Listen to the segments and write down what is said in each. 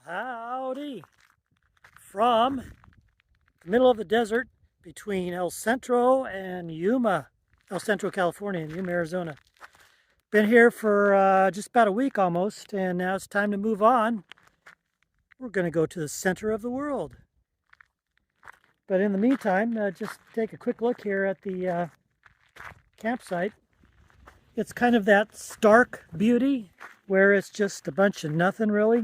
Howdy! From the middle of the desert between El Centro and Yuma, El Centro, California, and Yuma, Arizona. Been here for just about a week almost, and now it's time to move on. We're going to go to the center of the world. But in the meantime, just take a quick look here at the campsite. It's kind of that stark beauty where it's just a bunch of nothing really.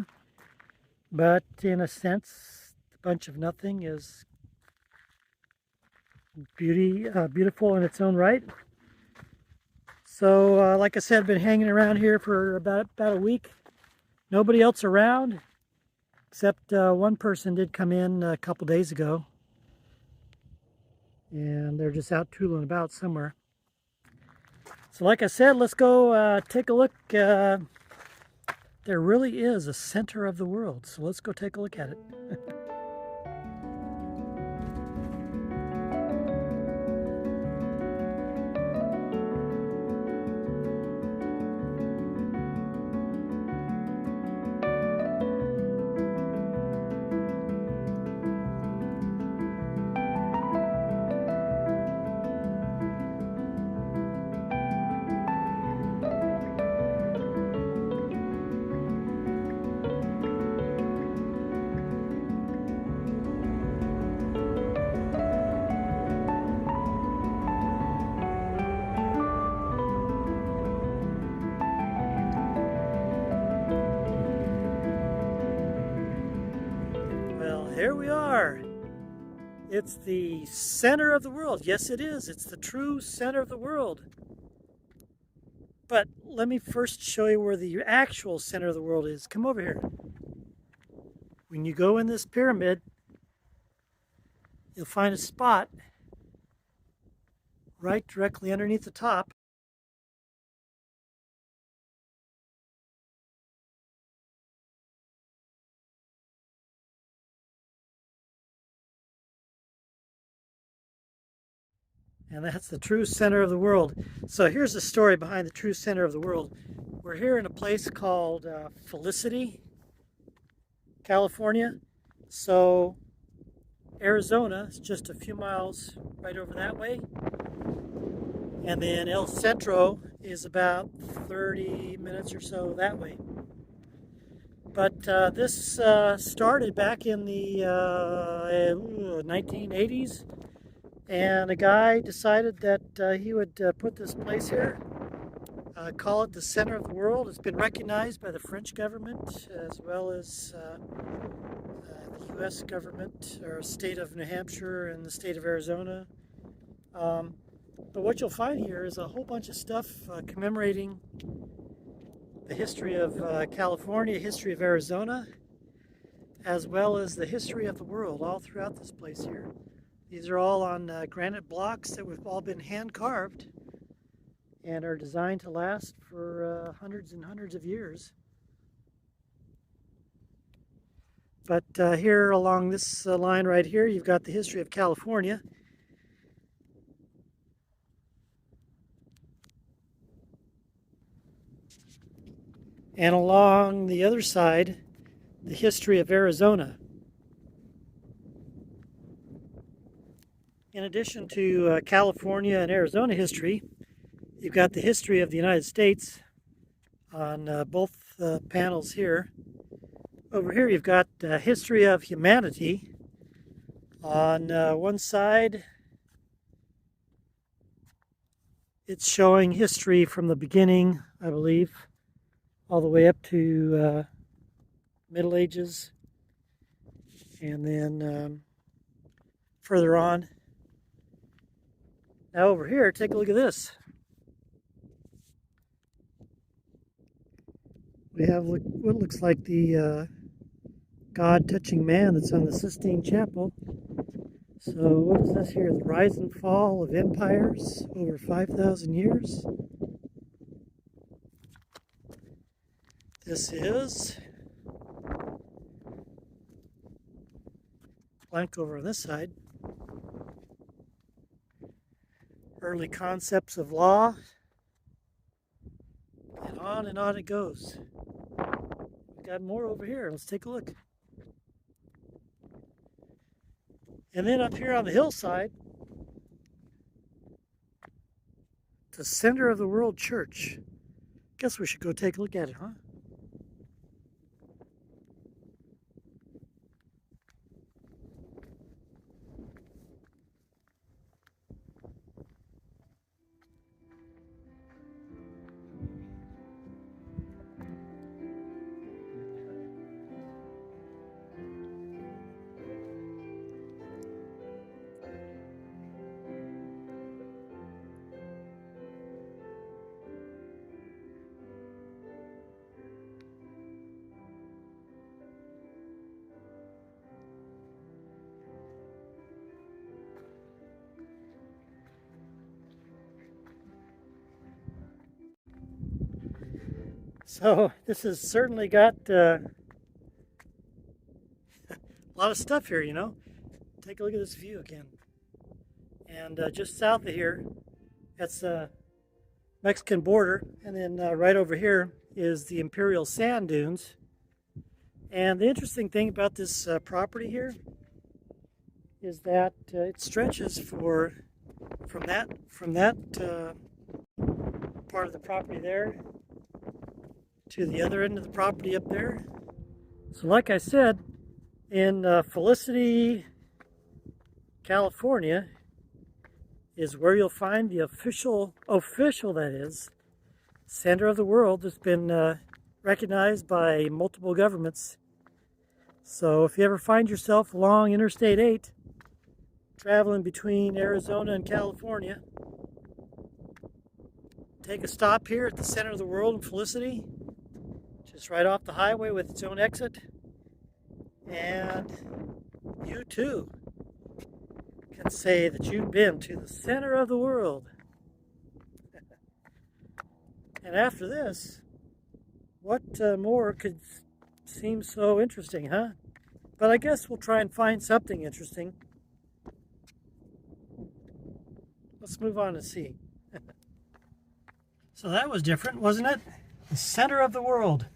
But in a sense, the bunch of nothing is beautiful in its own right. So, like I said, I've been hanging around here for about a week. Nobody else around, except one person did come in a couple days ago. And they're just out tooling about somewhere. So like I said, let's go take a look. There really is a center of the world. So let's go take a look at it. Well, here we are. It's the center of the world. Yes, it is. It's the true center of the world. But let me first show you where the actual center of the world is. Come over here. When you go in this pyramid, you'll find a spot right directly underneath the top. And that's the true center of the world. So here's the story behind the true center of the world. We're here in a place called Felicity, California. So Arizona is just a few miles right over that way. And then El Centro is about 30 minutes or so that way. But this started back in the 1980s. And a guy decided that he would put this place here, call it the center of the world. It's been recognized by the French government as well as the U.S. government, or state of New Hampshire and the state of Arizona. But what you'll find here is a whole bunch of stuff commemorating the history of California, history of Arizona, as well as the history of the world all throughout this place here. These are all on granite blocks that have all been hand carved and are designed to last for hundreds and hundreds of years. But here along this line right here, you've got the history of California. And along the other side, the history of Arizona. In addition to California and Arizona history, you've got the history of the United States on both panels here. Over here you've got history of humanity. On one side, it's showing history from the beginning, I believe, all the way up to Middle Ages. And then further on, now over here, take a look at this. We have what looks like the God-touching man that's on the Sistine Chapel. So what is this here? The rise and fall of empires over 5,000 years. This is blank over on this side. Early concepts of law, and on it goes. We've got more over here. Let's take a look. And then up here on the hillside, the Center of the World Church. Guess we should go take a look at it, huh? So this has certainly got a lot of stuff here, you know. Take a look at this view again. And just south of here, that's the Mexican border. And then right over here is the Imperial Sand Dunes. And the interesting thing about this property here is that it stretches from that part of the property there to the other end of the property up there. So like I said, in Felicity, California is where you'll find the official that is, center of the world that's been recognized by multiple governments. So if you ever find yourself along Interstate 8, traveling between Arizona and California, take a stop here at the center of the world in Felicity, just right off the highway with its own exit, and you too can say that you've been to the center of the world. And after this, what more could seem so interesting, huh? But I guess we'll try and find something interesting. Let's move on and see. So that was different, wasn't it? The center of the world.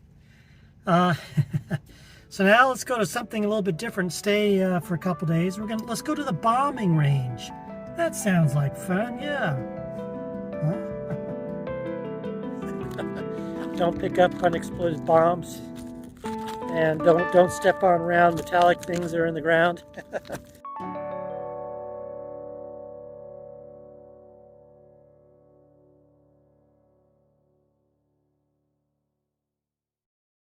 So now let's go to something a little bit different. Stay for a couple days. Let's go to the bombing range. That sounds like fun, yeah. Huh? Don't pick up unexploded bombs, and don't step on round metallic things that are in the ground.